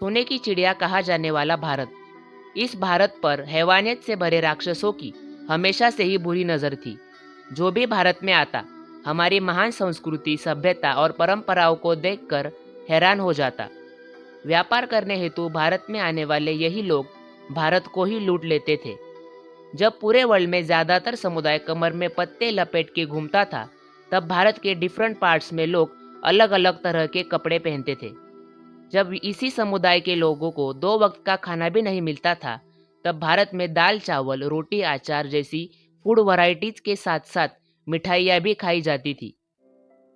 सोने की चिड़िया कहा जाने वाला भारत। इस भारत पर हैवानियत से भरे राक्षसों की हमेशा से ही बुरी नज़र थी। जो भी भारत में आता, हमारी महान संस्कृति, सभ्यता और परंपराओं को देखकर हैरान हो जाता। व्यापार करने हेतु भारत में आने वाले यही लोग भारत को ही लूट लेते थे। जब पूरे वर्ल्ड में ज़्यादातर समुदाय कमर में पत्ते लपेट के घूमता था, तब भारत के डिफरेंट पार्ट्स में लोग अलग अलग तरह के कपड़े पहनते थे। जब इसी समुदाय के लोगों को 2 वक्त का खाना भी नहीं मिलता था, तब भारत में दाल चावल रोटी अचार जैसी फूड वैरायटीज के साथ साथ मिठाइयाँ भी खाई जाती थी।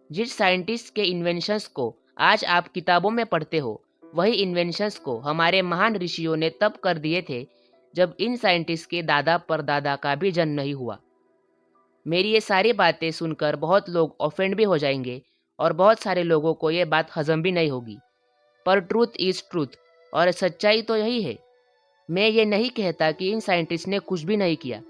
जिस साइंटिस्ट के इन्वेंशंस को आज आप किताबों में पढ़ते हो, वही इन्वेंशंस को हमारे महान ऋषियों ने तब कर दिए थे जब इन साइंटिस्ट के दादा परदादा का भी जन्म नहीं हुआ। मेरी ये सारी बातें सुनकर बहुत लोग ऑफेंड भी हो जाएंगे और बहुत सारे लोगों को ये बात हजम भी नहीं होगी। पर ट्रूथ इज ट्रूथ, और सच्चाई तो यही है। मैं ये नहीं कहता कि इन साइंटिस्ट ने कुछ भी नहीं किया,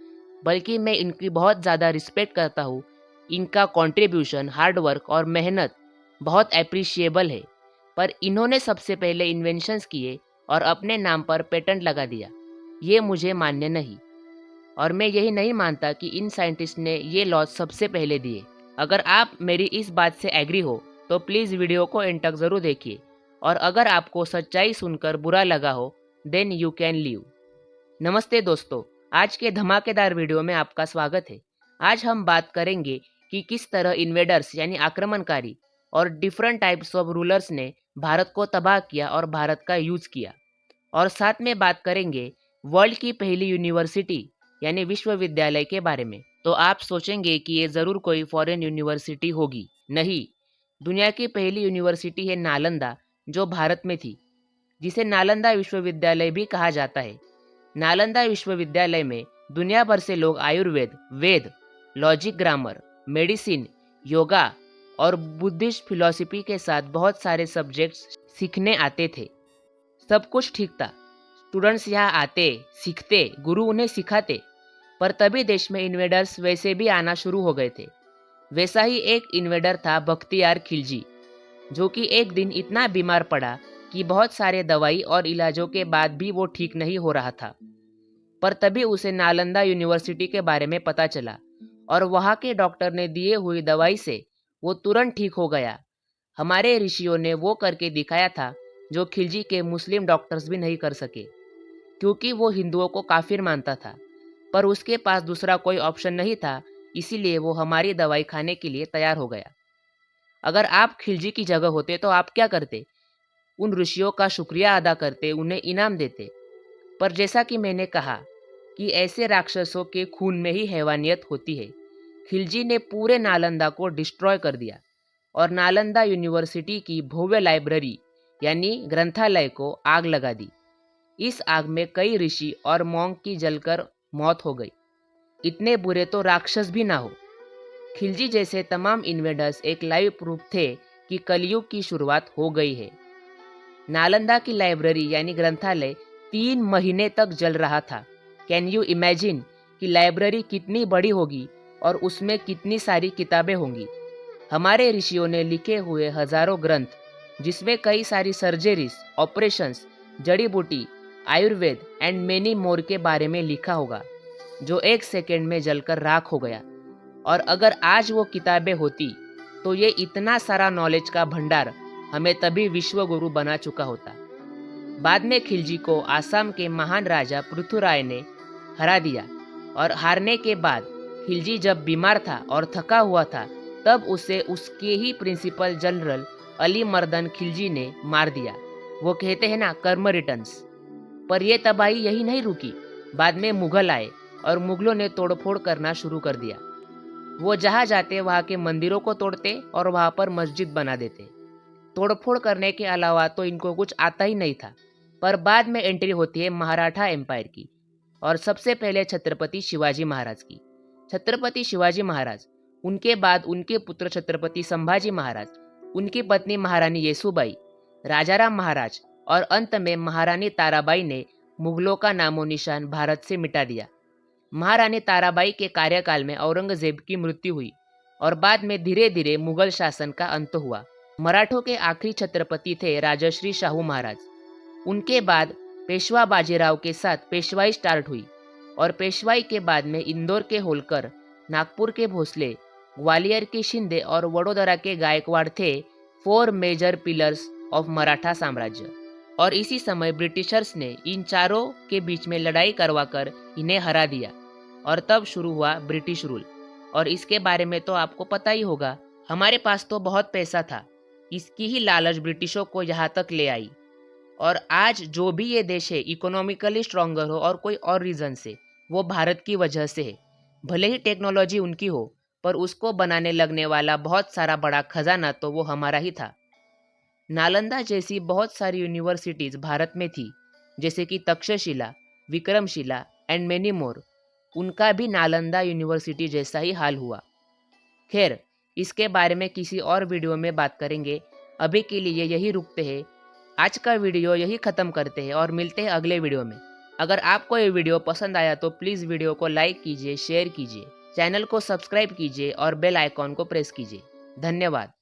बल्कि मैं इनकी बहुत ज़्यादा रिस्पेक्ट करता हूँ। इनका कंट्रीब्यूशन, हार्डवर्क और मेहनत बहुत अप्रिशिएबल है। पर इन्होंने सबसे पहले इन्वेंशंस किए और अपने नाम पर पेटेंट लगा दिया, ये मुझे मान्य नहीं। और मैं यही नहीं मानता कि इन साइंटिस्ट ने ये लॉज सबसे पहले दिए। अगर आप मेरी इस बात से एग्री हो तो प्लीज़ वीडियो को एंड तक ज़रूर देखिए, और अगर आपको सच्चाई सुनकर बुरा लगा हो देन यू कैन लीव। नमस्ते दोस्तों, आज के धमाकेदार वीडियो में आपका स्वागत है। आज हम बात करेंगे कि किस तरह इन्वेडर्स यानी आक्रमणकारी और डिफरेंट टाइप्स ऑफ रूलर्स ने भारत को तबाह किया और भारत का यूज किया। और साथ में बात करेंगे वर्ल्ड की पहली यूनिवर्सिटी यानी विश्वविद्यालय के बारे में। तो आप सोचेंगे कि ये ज़रूर कोई फॉरेन यूनिवर्सिटी होगी। नहीं, दुनिया की पहली यूनिवर्सिटी है नालंदा, जो भारत में थी, जिसे नालंदा विश्वविद्यालय भी कहा जाता है। नालंदा विश्वविद्यालय में दुनिया भर से लोग आयुर्वेद, वेद, लॉजिक, ग्रामर, मेडिसिन, योगा और बुद्धिस्ट फिलॉसफी के साथ बहुत सारे सब्जेक्ट्स सीखने आते थे। सब कुछ ठीक था, स्टूडेंट्स यहाँ आते, सीखते, गुरु उन्हें सिखाते। पर तभी देश में इन्वेडर्स वैसे भी आना शुरू हो गए थे। वैसा ही एक इन्वेडर था बख्तियार खिलजी, जो कि एक दिन इतना बीमार पड़ा कि बहुत सारे दवाई और इलाजों के बाद भी वो ठीक नहीं हो रहा था। पर तभी उसे नालंदा यूनिवर्सिटी के बारे में पता चला और वहाँ के डॉक्टर ने दिए हुई दवाई से वो तुरंत ठीक हो गया। हमारे ऋषियों ने वो करके दिखाया था जो खिलजी के मुस्लिम डॉक्टर्स भी नहीं कर सके, क्योंकि वो हिंदुओं को काफिर मानता था। पर उसके पास दूसरा कोई ऑप्शन नहीं था, इसीलिए वो हमारी दवाई खाने के लिए तैयार हो गया। अगर आप खिलजी की जगह होते तो आप क्या करते? उन ऋषियों का शुक्रिया अदा करते, उन्हें इनाम देते। पर जैसा कि मैंने कहा कि ऐसे राक्षसों के खून में ही हैवानियत होती है। खिलजी ने पूरे नालंदा को डिस्ट्रॉय कर दिया और नालंदा यूनिवर्सिटी की भव्य लाइब्रेरी यानी ग्रंथालय को आग लगा दी। इस आग में कई ऋषि और मॉन्क की जलकर मौत हो गई। इतने बुरे तो राक्षस भी ना हो। खिलजी जैसे तमाम इन्वेडर्स एक लाइव प्रूफ थे कि कलयुग की शुरुआत हो गई है। नालंदा की लाइब्रेरी यानी ग्रंथालय 3 महीने तक जल रहा था। कैन यू इमेजिन कि लाइब्रेरी कितनी बड़ी होगी और उसमें कितनी सारी किताबें होंगी। हमारे ऋषियों ने लिखे हुए हजारों ग्रंथ, जिसमें कई सारी सर्जरीज, ऑपरेशंस, जड़ी बूटी, आयुर्वेद एंड मेनी मोर के बारे में लिखा होगा, जो 1 सेकेंड में जलकर राख हो गया। और अगर आज वो किताबें होती तो ये इतना सारा नॉलेज का भंडार हमें तभी विश्व गुरु बना चुका होता। बाद में खिलजी को आसाम के महान राजा पृथ्वीराय ने हरा दिया, और हारने के बाद खिलजी जब बीमार था और थका हुआ था, तब उसे उसके ही प्रिंसिपल जनरल अली मर्दन खिलजी ने मार दिया। वो कहते हैं ना, कर्म रिटर्न्स। पर यह तबाही यही नहीं रुकी। बाद में मुगल आए और मुगलों ने तोड़फोड़ करना शुरू कर दिया। वो जहाँ जाते वहाँ के मंदिरों को तोड़ते और वहाँ पर मस्जिद बना देते। तोड़फोड़ करने के अलावा तो इनको कुछ आता ही नहीं था। पर बाद में एंट्री होती है मराठा एम्पायर की, और सबसे पहले छत्रपति शिवाजी महाराज की। छत्रपति शिवाजी महाराज, उनके बाद उनके पुत्र छत्रपति संभाजी महाराज, उनकी पत्नी महारानी येसुबाई, राजाराम महाराज और अंत में महारानी ताराबाई ने मुगलों का नामो निशान भारत से मिटा दिया। महारानी ताराबाई के कार्यकाल में औरंगजेब की मृत्यु हुई और बाद में धीरे धीरे मुगल शासन का अंत हुआ। मराठों के आखिरी छत्रपति थे राजश्री शाहू महाराज। उनके बाद पेशवा बाजीराव के साथ पेशवाई स्टार्ट हुई और पेशवाई के बाद में इंदौर के होलकर, नागपुर के भोसले, ग्वालियर के शिंदे और वडोदरा के गायकवाड़ थे 4 मेजर पिलर्स ऑफ मराठा साम्राज्य। और इसी समय ब्रिटिशर्स ने इन चारों के बीच में लड़ाई करवाकर इन्हें हरा दिया और तब शुरू हुआ ब्रिटिश रूल। और इसके बारे में तो आपको पता ही होगा, हमारे पास तो बहुत पैसा था, इसकी ही लालच ब्रिटिशों को यहाँ तक ले आई। और आज जो भी ये देश है इकोनॉमिकली स्ट्रॉन्गर हो और कोई और रीज़न से, वो भारत की वजह से है। भले ही टेक्नोलॉजी उनकी हो, पर उसको बनाने लगने वाला बहुत सारा बड़ा खजाना तो वो हमारा ही था। नालंदा जैसी बहुत सारी यूनिवर्सिटीज़ भारत में थी, जैसे कि Takshashila, Vikramshila and many more. उनका भी नालंदा यूनिवर्सिटी जैसा ही हाल हुआ। खैर, इसके बारे में किसी और वीडियो में बात करेंगे। अभी के लिए यही रुकते हैं। आज का वीडियो यही ख़त्म करते हैं और मिलते हैं अगले वीडियो में। अगर आपको ये वीडियो पसंद आया तो प्लीज़ वीडियो को लाइक कीजिए, शेयर कीजिए, चैनल को सब्सक्राइब कीजिए और बेल आइकॉन को प्रेस कीजिए। धन्यवाद।